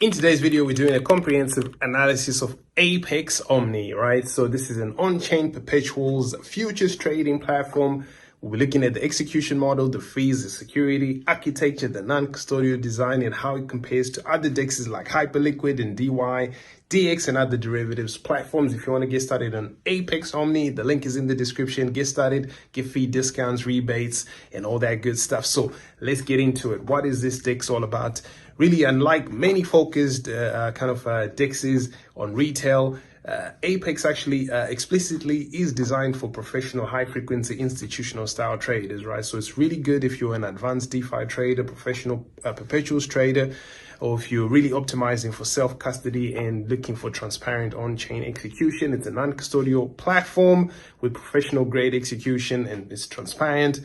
In today's video, we're doing a comprehensive analysis of Apex Omni, right? So this is an on-chain perpetuals futures trading platform. We'll be looking at the execution model, the fees, the security, architecture, the non-custodial design, and how it compares to other DEXs like Hyperliquid and DY, DX, and other derivatives platforms. If you want to get started on Apex Omni, the link is in the description. Get started, get fee discounts, rebates, and all that good stuff. So let's get into it. What is this DEX all about? Really, unlike many focused DEXs on retail, Apex actually explicitly is designed for professional, high-frequency, institutional style traders, right? So it's really good if you're an advanced DeFi trader, professional perpetuals trader, or if you're really optimizing for self-custody and looking for transparent on-chain execution. It's a non-custodial platform with professional-grade execution, and it's transparent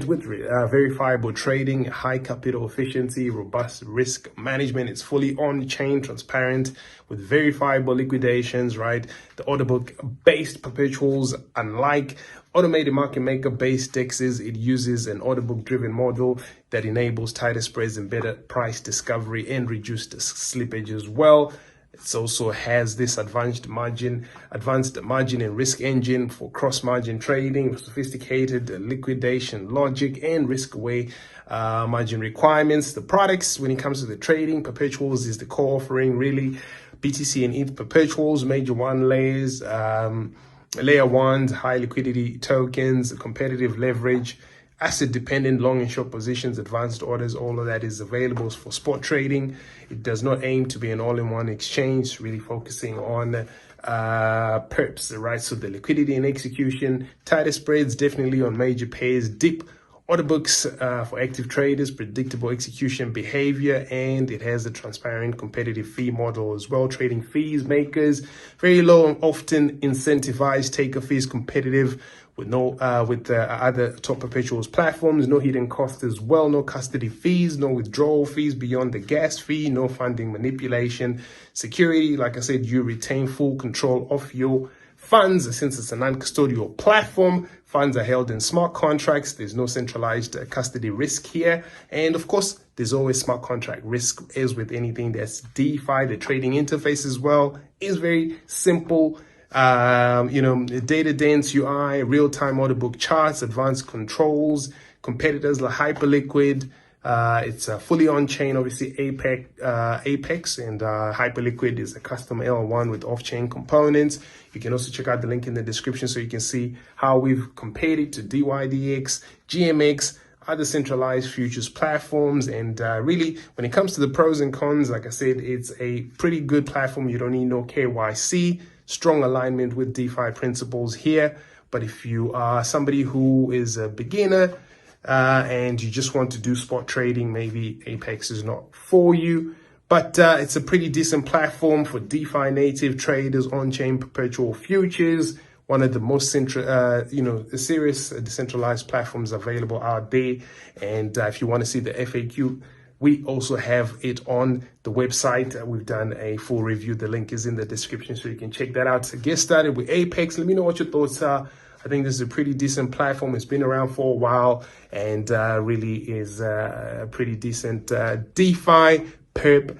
with verifiable trading, high capital efficiency, robust risk management. It's fully on-chain, transparent, with verifiable liquidations, right? The order book-based perpetuals, unlike automated market maker based DEXs, it uses an order book driven model that enables tighter spreads and better price discovery and reduced slippage as well. It also has this advanced margin and risk engine for cross margin trading, sophisticated liquidation logic, and risk away margin requirements. The products, when it comes to the trading, perpetuals is the core offering, really. BTC and ETH perpetuals, major one layers, layer ones, high liquidity tokens, competitive leverage, asset dependent long and short positions, advanced orders, all of that is available for spot trading. It does not aim to be an all-in-one exchange, really focusing on perps, right? So the liquidity and execution, tighter spreads, definitely on major pairs, deep order books for active traders, predictable execution behavior, and it has a transparent competitive fee model as well. Trading fees, makers, very low and often incentivized, taker fees, competitive with other top perpetuals platforms, no hidden cost as well, no custody fees, no withdrawal fees beyond the gas fee, no funding manipulation. Security, like I said, you retain full control of your funds. Since it's a non-custodial platform, funds are held in smart contracts. There's no centralized custody risk here. And of course, there's always smart contract risk as with anything that's DeFi. The trading interface as well is very simple. Data dense UI, real-time order book charts, advanced controls, competitors like Hyperliquid. It's fully on-chain, obviously Apex, and Hyperliquid is a custom L1 with off-chain components. You can also check out the link in the description so you can see how we've compared it to DYDX, GMX, other centralized futures platforms. And really, when it comes to the pros and cons, like I said, it's a pretty good platform. You don't need no KYC, strong alignment with DeFi principles here. But if you are somebody who is a beginner, and you just want to do spot trading, maybe Apex is not for you. But it's a pretty decent platform for DeFi native traders, on-chain perpetual futures, one of the most serious decentralized platforms available out there. And if you want to see the FAQ, we also have it on the website. We've done a full review. The link is in the description, so you can check that out. So get started with Apex. Let me know what your thoughts are. I think this is a pretty decent platform. It's been around for a while and really is a pretty decent DeFi perp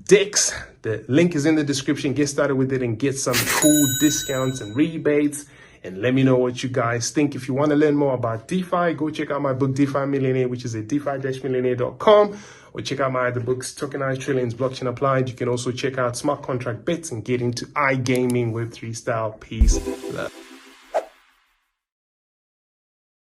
DEX. The link is in the description. Get started with it and get some cool discounts and rebates. And let me know what you guys think. If you want to learn more about DeFi, go check out my book, DeFi Millionaire, which is at defi-millionaire.com. Or check out my other books, Tokenized, Trillions, Blockchain Applied. You can also check out smart contract bets and get into iGaming Web3 style. Peace. Love.